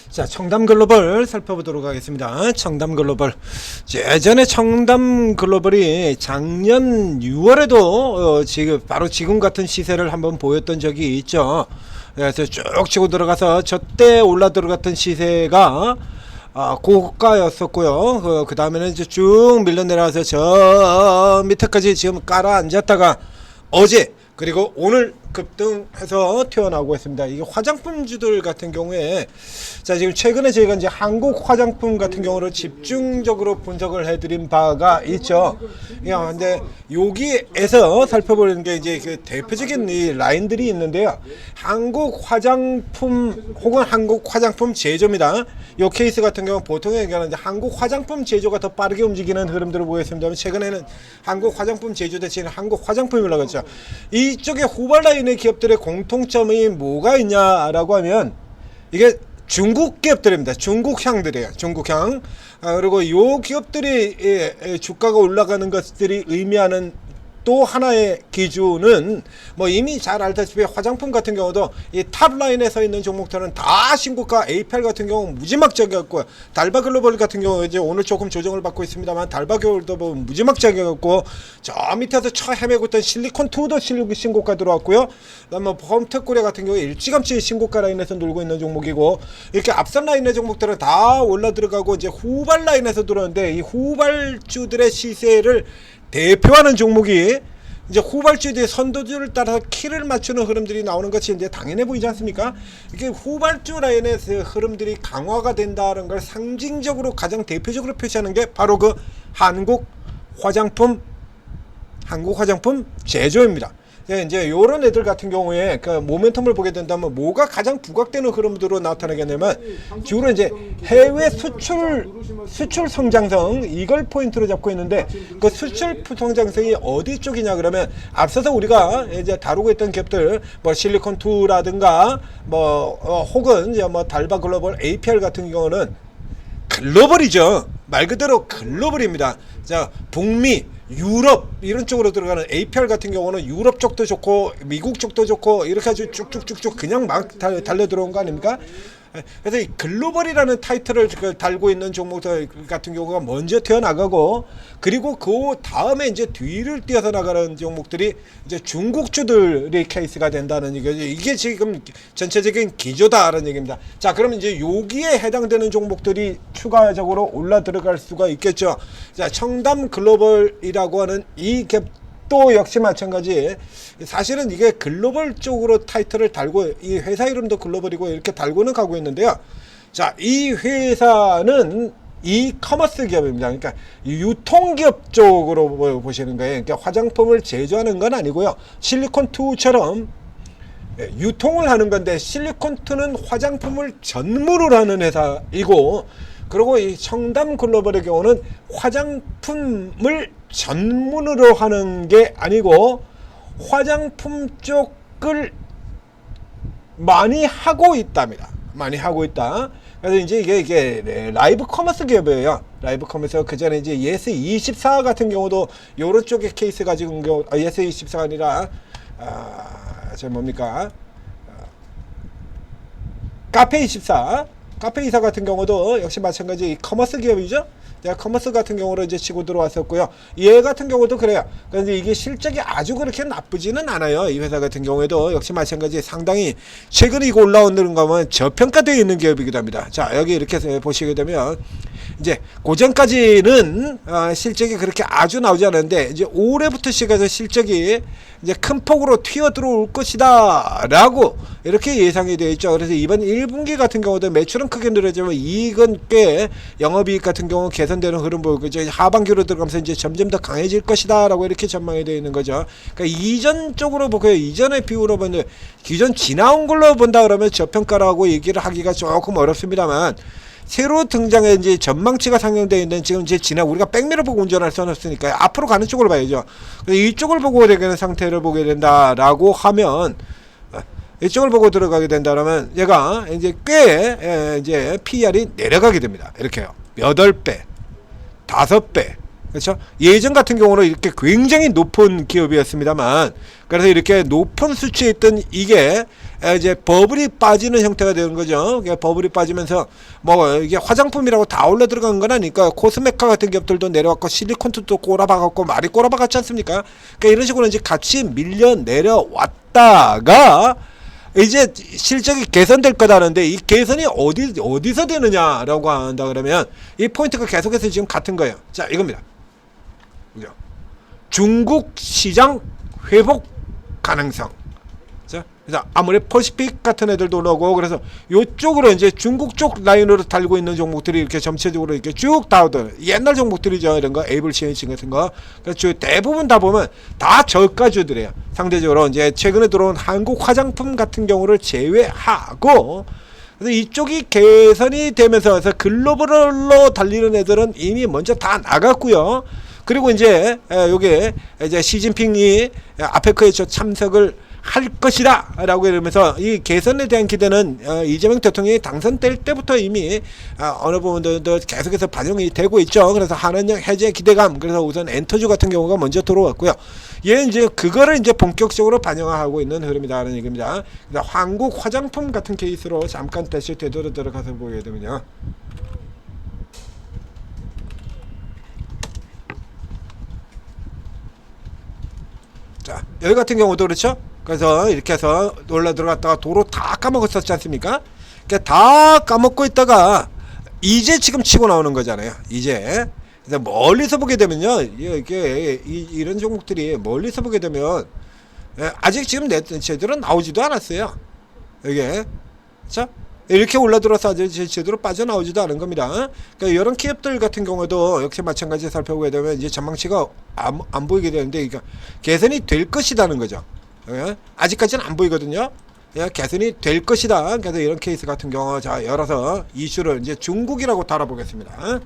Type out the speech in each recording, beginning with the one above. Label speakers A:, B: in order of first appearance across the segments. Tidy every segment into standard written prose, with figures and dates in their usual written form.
A: 자, 청담글로벌 살펴보도록 하겠습니다. 청담글로벌. 예전에 청담글로벌이 작년 6월에도 지금 바로 지금 같은 시세를 한번 보였던 적이 있죠. 그래서 쭉 치고 들어가서 저때 올라 들어갔던 시세가 고가였었고요. 그 다음에는 이제 쭉 밀려 내려와서 저 밑에까지 지금 깔아앉았다가 어제 그리고 오늘 급등해서 튀어나오고 있습니다. 이게 화장품주들 같은 경우에 자, 지금 최근에 저희가 이제 한국 화장품 같은 경우를 집중적으로 분석을 해드린 바가 있죠. 근데 여기에서 살펴보는 게 이제 그 대표적인 이 라인들이 있는데요. 한국 화장품 혹은 한국 화장품 제조입니다. 이 케이스 같은 경우 보통 얘기하는 이제 한국 화장품 제조가 더 빠르게 움직이는 흐름들을 보겠습니다. 최근에는 한국 화장품 제조 대신 한국 화장품이라고 했죠. 이쪽에 후발 라인의 기업들의 공통점이 뭐가 있냐라고 하면 이게 중국 기업들입니다. 중국향들이에요. 중국향. 그리고 이 기업들이 주가가 올라가는 것들이 의미하는 또 하나의 기준은 뭐 이미 잘 알다시피 화장품 같은 경우도 이 탑라인에 서 있는 종목들은 다 신고가. APR 같은 경우 무지막지하고, 달바글로벌 같은 경우 이제 오늘 조금 조정을 받고 있습니다만 달바글로벌도 뭐 무지막지하고, 저 밑에서 쳐 헤매고 있던 실리콘2도 신고가 들어왔고요. 그다음 뭐 펌트코리아 같은 경우 일찌감치 신고가 라인에서 놀고 있는 종목이고, 이렇게 앞선 라인의 종목들은 다 올라 들어가고 이제 후발 라인에서 들어오는데, 이 후발주들의 시세를 대표하는 종목이 이제 후발주의 선도주를 따라서 키를 맞추는 흐름들이 나오는 것이 이제 당연해 보이지 않습니까? 이게 후발주 라인의 흐름들이 강화가 된다는 걸 상징적으로 가장 대표적으로 표시하는 게 바로 그 한국 화장품 제조입니다. 이제 요런 애들 같은 경우에 그 모멘텀을 보게 된다면 뭐가 가장 부각되는 흐름으로 나타나겠냐면 주로 이제 해외 수출 성장성, 이걸 포인트로 잡고 있는데, 그 수출 성장성이 어디 쪽이냐 그러면 앞서서 우리가 이제 다루고 있던 기업들 뭐 실리콘2라든가 뭐 혹은 이제 뭐 달바글로벌 APR 같은 경우는 글로벌이죠. 말 그대로 글로벌입니다. 자, 북미, 유럽 이런 쪽으로 들어가는 APR 같은 경우는 유럽 쪽도 좋고 미국 쪽도 좋고 이렇게 아주 쭉쭉쭉쭉 그냥 막 달려 들어온 거 아닙니까? 그래서 이 글로벌이라는 타이틀을 달고 있는 종목들 같은 경우가 먼저 튀어나가고, 그리고 그 다음에 이제 뒤를 뛰어서 나가는 종목들이 이제 중국주들의 케이스가 된다는 얘기죠. 이게 지금 전체적인 기조다라는 얘기입니다. 자, 그러면 이제 여기에 해당되는 종목들이 추가적으로 올라 들어갈 수가 있겠죠. 자, 청담 글로벌이라고 하는 이 또 역시 마찬가지. 사실은 이게 글로벌 쪽으로 타이틀을 달고, 이 회사 이름도 글로벌이고 이렇게 달고는 가고 있는데요. 자, 이 회사는 이 커머스 기업입니다. 그러니까 유통기업 쪽으로 보시는 거예요. 그러니까 화장품을 제조하는 건 아니고요. 실리콘2처럼 유통을 하는 건데, 실리콘2는 화장품을 전문으로 하는 회사이고, 그리고 이 청담 글로벌의 경우는 화장품을 전문으로 하는 게 아니고 화장품 쪽을 많이 하고 있답니다. 많이 하고 있다. 그래서 이제 이게 라이브 커머스 기업이에요. 라이브 커머스. 그 전에 이제 예스24 같은 경우도 요런 쪽의 케이스 가지고 경우, 예스24가 아니라 저 뭡니까? 카페24 같은 경우도 역시 마찬가지 커머스 기업이죠. 커머스 같은 경우로 이제 치고 들어왔었고요. 얘 같은 경우도 그래요. 그런데 이게 실적이 아주 그렇게 나쁘지는 않아요. 이 회사 같은 경우에도 역시 마찬가지 상당히 최근에 이거 올라오는 거면 저평가되어 있는 기업이기도 합니다. 자, 여기 이렇게 보시게 되면 이제 고전까지는 실적이 그렇게 아주 나오지 않았는데, 이제 올해부터 시작해서 실적이 이제 큰 폭으로 튀어 들어올 것이다 라고 이렇게 예상이 되어 있죠. 그래서 이번 1분기 같은 경우도 매출은 크게 늘어지만 이익은 꽤, 영업이익 같은 경우 개선되는 흐름 보이고, 이제 하반기로 들어가면서 이제 점점 더 강해질 것이다 라고 이렇게 전망이 되어 있는 거죠. 그러니까 이전 쪽으로 보고요. 이전의 비율로 보면 기존 지나온 걸로 본다 그러면 저평가라고 얘기를 하기가 조금 어렵습니다만, 새로 등장해 이제 전망치가 상향되어 있는, 지금 이제 우리가 백미러 보고 운전할 수는 없으니까 앞으로 가는 쪽으로 봐야죠. 이쪽을 보고 되는 상태를 보게 된다라고 하면, 이쪽을 보고 들어가게 된다면 얘가 이제 꽤 이제 PER이 내려가게 됩니다. 이렇게요. 8배, 5배. 그렇죠? 예전 같은 경우는 이렇게 굉장히 높은 기업이었습니다만, 그래서 이렇게 높은 수치에 있던 이게 이제 버블이 빠지는 형태가 되는 거죠. 버블이 빠지면서 뭐 이게 화장품이라고 다 올라 들어간 건 아니까 코스메카 같은 기업들도 내려왔고 실리콘도 꼬라박았고 말이 꼬라박았지 않습니까? 그러니까 이런 식으로 이제 같이 밀려 내려왔다가 이제 실적이 개선될 거다는데 이 개선이 어디서 되느냐라고 한다 그러면 이 포인트가 계속해서 지금 같은 거예요. 자, 이겁니다. 그죠? 중국 시장 회복 가능성. 자, 그래서 아무리 퍼시픽 같은 애들도 올라오고 그래서 요쪽으로 이제 중국 쪽 라인으로 달고 있는 종목들이 이렇게 전체적으로 이렇게 쭉 다오들 옛날 종목들이죠. 이런 거 에이블 CNC 같은 거. 그래서 대부분 다 보면 다 저가주들이에요. 상대적으로 이제 최근에 들어온 한국 화장품 같은 경우를 제외하고 그래서 이쪽이 개선이 되면서 글로벌로 달리는 애들은 이미 먼저 다 나갔고요. 그리고 이제 요게 이제 시진핑이 아페크에 참석을 할 것이다 라고 이러면서 이 개선에 대한 기대는 이재명 대통령이 당선될 때부터 이미 어느 부분들도 계속해서 반영이 되고 있죠. 그래서 한원령 해제 기대감, 그래서 우선 엔터주 같은 경우가 먼저 들어왔고요. 얘는 이제 그거를 이제 본격적으로 반영하고 있는 흐름이다라는 얘기입니다. 그래서 한국 화장품 같은 케이스로 잠깐 다시 되돌아 들어가서 보게 되면요. 자, 여기 같은 경우도 그렇죠. 그래서 이렇게 해서 놀라 들어갔다가 도로 다 까먹었었지 않습니까? 그러니까 다 까먹고 있다가 이제 지금 치고 나오는 거잖아요. 이제. 그래서 멀리서 보게 되면요. 이게 이런 종목들이 멀리서 보게 되면 아직 지금 제대로 나오지도 않았어요. 이게. 자, 이렇게 올라들어서 아직 제대로 빠져나오지도 않은 겁니다. 그러니까 이런 기업들 같은 경우도 역시 마찬가지 살펴보게 되면 이제 전망치가 안 보이게 되는데 그러니까 개선이 될 것이라는 거죠. 아직까지는 안 보이거든요. 개선이 될 것이다. 그래서 이런 케이스 같은 경우 자 열어서 이슈를 이제 중국이라고 달아보겠습니다.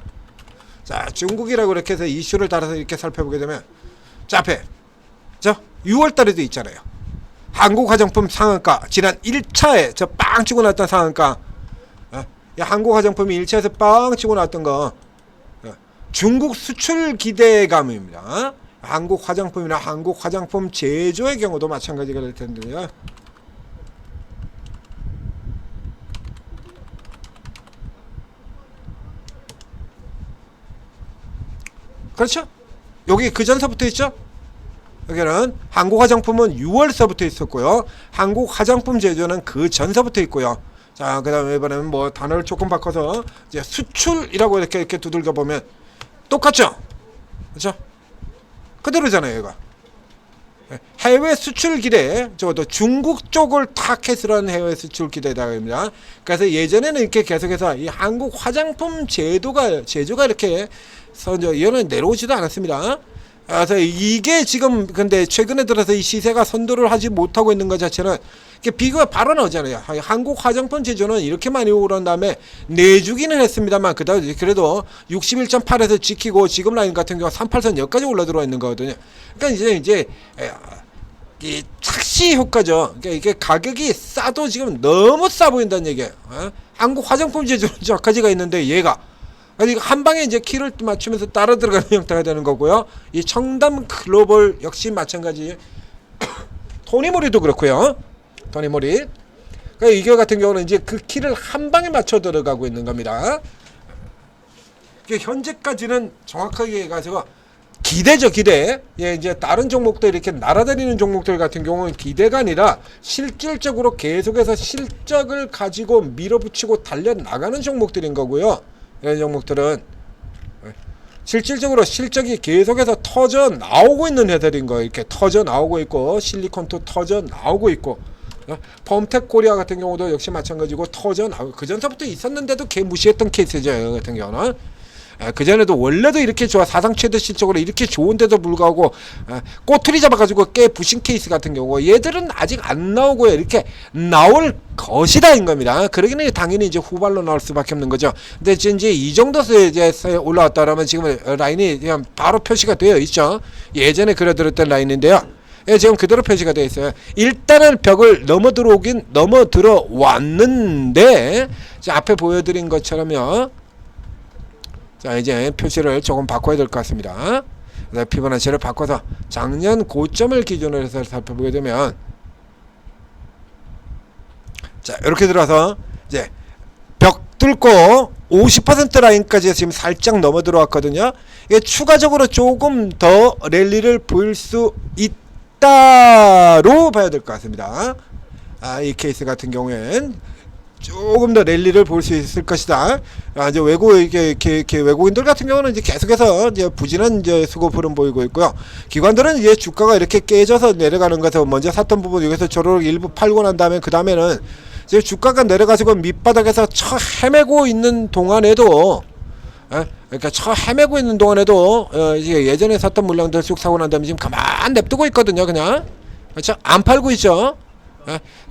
A: 자, 중국이라고 이렇게 해서 이슈를 달아서 이렇게 살펴보게 되면 자, 앞에 저 6월달에도 있잖아요. 한국 화장품 상한가 지난 1차에 저 빵 치고 났던 상한가 한국 화장품이 1차에서 빵 치고 났던 거 중국 수출 기대감입니다. 한국 화장품이나 한국 화장품 제조의 경우도 마찬가지가 될 텐데요. 그렇죠? 여기 그 전서부터 있죠? 여기는 한국 화장품은 6월서부터 있었고요. 한국 화장품 제조는 그 전서부터 있고요. 자, 그 다음에 이번에는 뭐 단어를 조금 바꿔서 이제 수출이라고 이렇게 두들겨 보면 똑같죠? 그렇죠? 그대로잖아요, 이거. 해외 수출 기대, 적어도 중국 쪽을 타켓으로 한 해외 수출 기대다입니다. 그래서 예전에는 이렇게 계속해서 이 한국 화장품 제조가 이렇게 얘는 내려오지도 않았습니다. 그래서 이게 지금 근데 최근에 들어서 이 시세가 선도를 하지 못하고 있는 것 자체는 비교가 바로 나오잖아요. 한국 화장품 제조는 이렇게 많이 오른 다음에 내주기는 했습니다만 그래도 61.8에서 지키고 지금 라인 같은 경우 38선 여기까지 올라 들어와 있는 거거든요. 그러니까 이제 이 착시 효과죠. 그러니까 이게 가격이 싸도 지금 너무 싸 보인다는 얘기예요. 한국 화장품 제조는 저까지가 있는데 얘가 한 방에 이제 키를 맞추면서 따라 들어가는 형태가 되는 거고요. 이 청담 글로벌 역시 마찬가지. 토니모리도 그렇고요. 토니모리. 그러니까 이거 같은 경우는 이제 그 키를 한 방에 맞춰 들어가고 있는 겁니다. 현재까지는 정확하게 해가지고 기대죠, 기대. 예, 이제 다른 종목들 이렇게 날아다니는 종목들 같은 경우는 기대가 아니라 실질적으로 계속해서 실적을 가지고 밀어붙이고 달려나가는 종목들인 거고요. 이런 종목들은 실질적으로 실적이 계속해서 터져 나오고 있는 회사들인 거예요. 이렇게 터져 나오고 있고 실리콘도 터져 나오고 있고 펌텍 코리아 같은 경우도 역시 마찬가지고 터져 나오고 그 전서부터 있었는데도 개 무시했던 케이스죠. 이 같은 경우는 그전에도 원래도 이렇게 좋아 사상 최대 실적으로 이렇게 좋은데도 불구하고 꼬투리 잡아가지고 깨 부신 케이스 같은 경우 얘들은 아직 안 나오고요. 이렇게 나올 것이다인 겁니다. 그러기는 당연히 이제 후발로 나올 수밖에 없는 거죠. 근데 이제 이 정도서 이제 올라왔다라면 지금 라인이 그냥 바로 표시가 되어 있죠. 예전에 그려드렸던 라인인데요. 예, 지금 그대로 표시가 되어 있어요. 일단은 벽을 넘어 들어왔는데 앞에 보여드린 것처럼요. 자, 이제 표시를 조금 바꿔야 될 것 같습니다. 피보나치를 바꿔서 작년 고점을 기준으로 해서 살펴보게 되면 자, 이렇게 들어서 이제 벽 뚫고 50% 라인까지 지금 살짝 넘어 들어왔거든요. 이게 추가적으로 조금 더 랠리를 보일 수 있다로 봐야 될 것 같습니다. 이 케이스 같은 경우엔 조금 더 랠리를 볼 수 있을 것이다. 이제 이렇게 외국인들 같은 경우는 이제 계속해서 이제 부진한 이제 수급 흐름 보이고 있고요. 기관들은 이제 주가가 이렇게 깨져서 내려가는 것에서 먼저 샀던 부분 여기서 저를 일부 팔고 난 다음에 그 다음에는 이제 주가가 내려가지고 밑바닥에서 헤매고 있는 동안에도 그러니까 헤매고 있는 동안에도 이제 예전에 샀던 물량들 쭉 사고 난 다음에 지금 가만 냅두고 있거든요. 그냥 그렇죠? 안 팔고 있죠.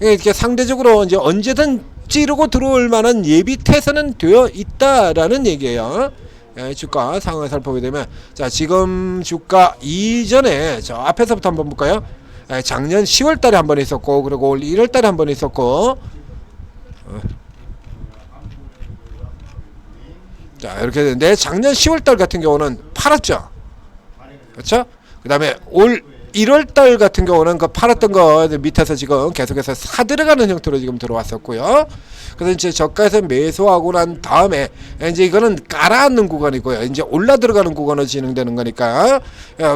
A: 이렇게 상대적으로 이제 언제든 찌르고 들어올 만한 예비 태세는 되어 있다라는 얘기예요. 주가 상황을 살펴보게 되면 자, 지금 주가 이전에 저 앞에서부터 한번 볼까요? 작년 10월 달에 한번 있었고, 그리고 올 1월 달에 한번 있었고, 자, 이렇게 되는데 작년 10월 달 같은 경우는 팔았죠. 그렇죠? 그 다음에 올 1월 달 같은 경우는 그 팔았던 거 밑에서 지금 계속해서 사들어가는 형태로 지금 들어왔었고요. 그래서 이제 저가에서 매수하고 난 다음에 이제 이거는 깔아앉는 구간이고요. 이제 올라 들어가는 구간으로 진행되는 거니까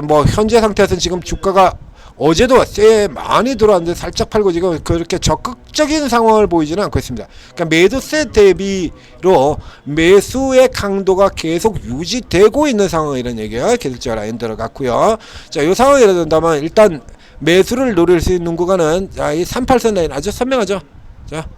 A: 뭐 현재 상태에서는 지금 주가가 어제도 꽤 많이 들어왔는데 살짝 팔고 지금 그렇게 적극적인 상황을 보이지는 않고 있습니다. 그러니까 매도세 대비로 매수의 강도가 계속 유지되고 있는 상황이라는 얘기가 계속적으로 라인 들어갔고요. 자, 이 상황이 된다면 일단 매수를 노릴 수 있는 구간은 자, 이 38선 라인 아주 선명하죠. 자,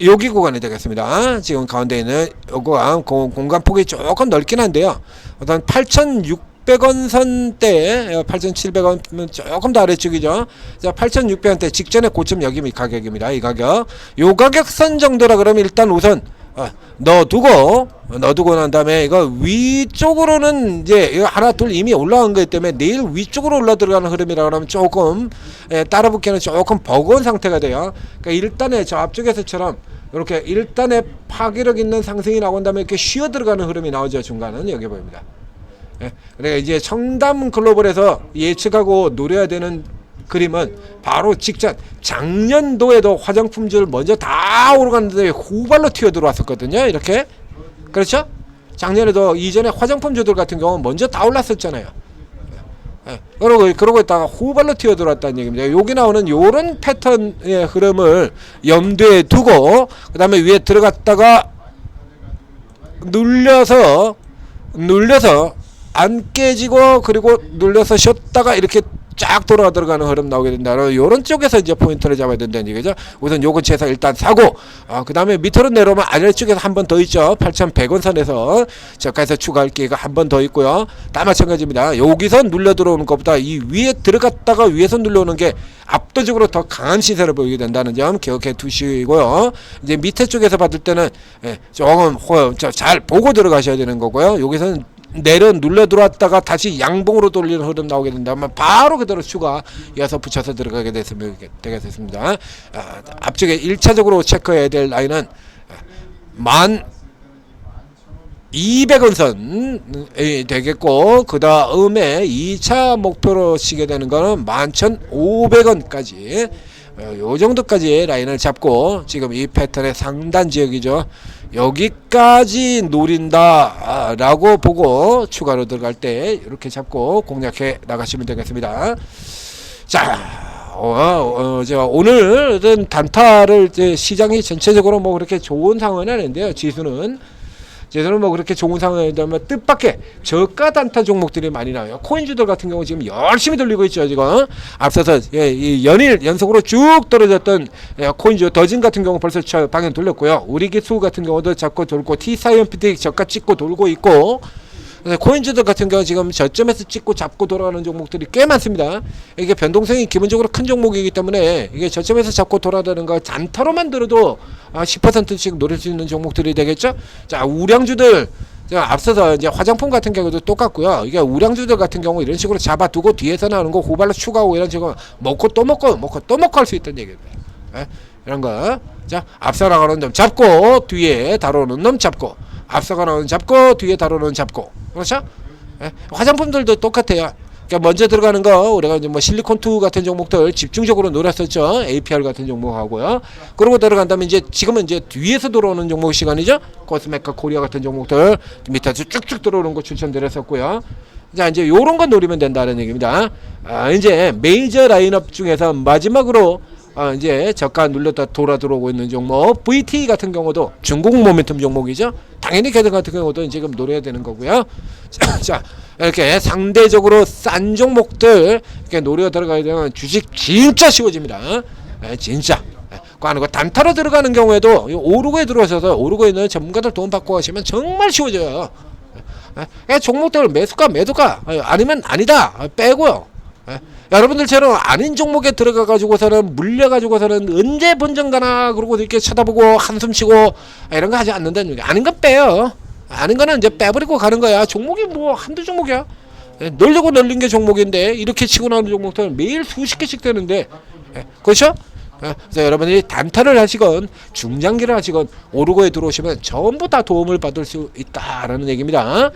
A: 여기 구간이 되겠습니다. 지금 가운데 있는 요거 공간 폭이 조금 넓긴 한데요. 일단 8,600원 선대 8,700원 조금 더 아래쪽이죠. 자, 8,600원대 직전에 고점 여기 가격입니다. 이 가격, 요 가격선 정도라 그러면 일단 우선 넣어두고 난 다음에 이거 위쪽으로는 이제 이거 하나 둘 이미 올라간 거기 때문에 내일 위쪽으로 올라 들어가는 흐름이라 그러면 조금 따라붙기는 조금 버거운 상태가 돼요. 그러니까 일단에 저 앞쪽에서처럼 이렇게 일단에 파괴력 있는 상승이 나온 다음에 이렇게 쉬어 들어가는 흐름이 나오죠. 중간은 여기 보입니다. 그러니까 이제 청담 글로벌에서 예측하고 노려야 되는 그림은 바로 직전 작년도에도 화장품줄 먼저 다 오르갔는데 후발로 튀어 들어왔었거든요. 이렇게 그렇죠? 작년에도 이전에 화장품주들 같은 경우는 먼저 다 올랐었잖아요. 그러고 있다가 후발로 튀어 들어왔다는 얘기입니다. 여기 나오는 요런 패턴의 흐름을 염두에 두고 그 다음에 위에 들어갔다가 눌려서 안 깨지고 그리고 눌려서 쉬었다가 이렇게 쫙 돌아 들어가는 흐름 나오게 된다. 요런 쪽에서 이제 포인트를 잡아야 된다는 얘기죠. 우선 요 근처에서 일단 사고, 그 다음에 밑으로 내려오면 아래쪽에서 한 번 더 있죠. 8,100원 선에서 저가에서 추가할 기회가 한 번 더 있고요. 다 마찬가지입니다. 여기서 눌려 들어오는 것보다 이 위에 들어갔다가 위에서 눌러오는 게 압도적으로 더 강한 시세를 보이게 된다는 점 기억해 두시고요. 이제 밑에 쪽에서 받을 때는 조금 잘 보고 들어가셔야 되는 거고요. 여기서는 눌러 들어왔다가 다시 양봉으로 돌리는 흐름 나오게 된다면 바로 그대로 추가 이어서 붙여서 들어가게 되겠습니다. 앞쪽에 1차적으로 체크해야 될 라인은 1,200원 선이 되겠고, 그 다음에 2차 목표로 치게 되는 거는 11,500원까지 요 정도까지의 라인을 잡고 지금 이 패턴의 상단 지역이죠. 여기까지 노린다 라고 보고 추가로 들어갈 때 이렇게 잡고 공략해 나가시면 되겠습니다. 자, 오늘은 단타를 이제 시장이 전체적으로 뭐 그렇게 좋은 상황은 아닌데요. 지수는 뭐 그렇게 좋은 상황이 되면 뜻밖의 저가 단타 종목들이 많이 나와요. 코인주들 같은 경우 지금 열심히 돌리고 있죠. 지금 앞서서 이 연일 연속으로 쭉 떨어졌던 코인주 더진 같은 경우 벌써 방향 돌렸고요. 우리기수 같은 경우도 잡고 돌고, T사이언피틱 저가 찍고 돌고 있고, 코인주들 같은 경우 지금 저점에서 찍고 잡고 돌아가는 종목들이 꽤 많습니다. 이게 변동성이 기본적으로 큰 종목이기 때문에 이게 저점에서 잡고 돌아가는 거 단타로만 들어도 10%씩 노릴 수 있는 종목들이 되겠죠. 자, 우량주들 앞서서 이제 화장품 같은 경우도 똑같고요. 이게 우량주들 같은 경우 이런 식으로 잡아두고 뒤에서 나오는 거 후발로 추가하고 이런 식으로 먹고 또 먹고 할 수 있다는 얘기입니다. 이런 거. 자, 앞서 나가는 놈 잡고 뒤에 다루는 놈 잡고, 앞서가 나오는 잡고 뒤에 다루는 잡고, 그렇죠? 화장품들도 똑같아요. 그러니까 먼저 들어가는 거 우리가 이제 뭐 실리콘2 같은 종목들 집중적으로 노렸었죠. APR 같은 종목하고요. 그러고 들어간 다음에 이제 지금은 이제 뒤에서 들어오는 종목 시간이죠. 코스메카 코리아 같은 종목들 밑에서 쭉쭉 들어오는 거 추천드렸었고요. 자, 이제 요런 거 노리면 된다는 얘기입니다. 이제 메이저 라인업 중에서 마지막으로 이제 저가 눌렸다 돌아 들어오고 있는 종목 VT 같은 경우도 중국 모멘텀 종목이죠. 당연히 걔들 같은 경우도 지금 노려야 되는 거고요. 자, 이렇게 상대적으로 싼 종목들 이렇게 노려 들어가야 되면 주식 진짜 쉬워집니다. 진짜. 그리고 단타로 들어가는 경우에도 오르고에 들어오셔서 오르고에 있는 전문가들 도움 받고 하시면 정말 쉬워져요. 종목들 매수가 매도가 아니면 아니다 빼고요. 여러분들처럼 아닌 종목에 들어가 가지고서는 물려 가지고서는 언제 본전 가나 그러고 이렇게 쳐다보고 한숨 쉬고 이런 거 하지 않는다는 얘기. 아닌 건 빼요. 아닌 거는 이제 빼버리고 가는 거야. 종목이 뭐 한두 종목이야. 늘려고 늘린 게 종목인데 이렇게 치고 나오는 종목들은 매일 수십 개씩 되는데 그렇죠? 그래서 여러분이 단타를 하시건 중장기를 하시건 오르고에 들어오시면 전부 다 도움을 받을 수 있다라는 얘기입니다.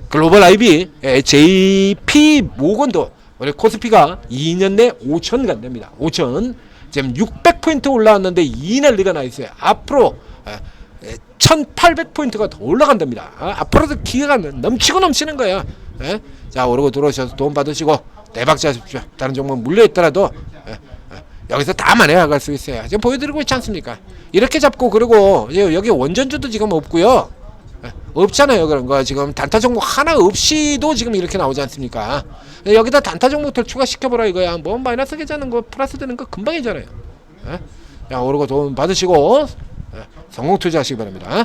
A: 글로벌 IB, JP 모건도 우리 코스피가 2년 내 5천 간답니다. 5천 지금 600포인트 올라왔는데 2난리가 나 있어요. 앞으로 1800포인트가 더 올라간답니다. 앞으로도 기회가 넘치고 넘치는 거야. 자, 오르고 들어오셔서 도움 받으시고 대박자 하십시오. 다른 종목 물려있더라도 여기서 다 만회할 수 있어요. 지금 보여드리고 있지 않습니까? 이렇게 잡고 그리고 여기 원전주도 지금 없고요. 없잖아요. 그런 거 지금 단타 종목 하나 없이도 지금 이렇게 나오지 않습니까? 여기다 단타 종목들 추가시켜보라 이거야. 뭐 마이너스 계좌는 거 플러스 되는 거 금방이잖아요. 자, 오르고 도움 받으시고 성공 투자하시기 바랍니다.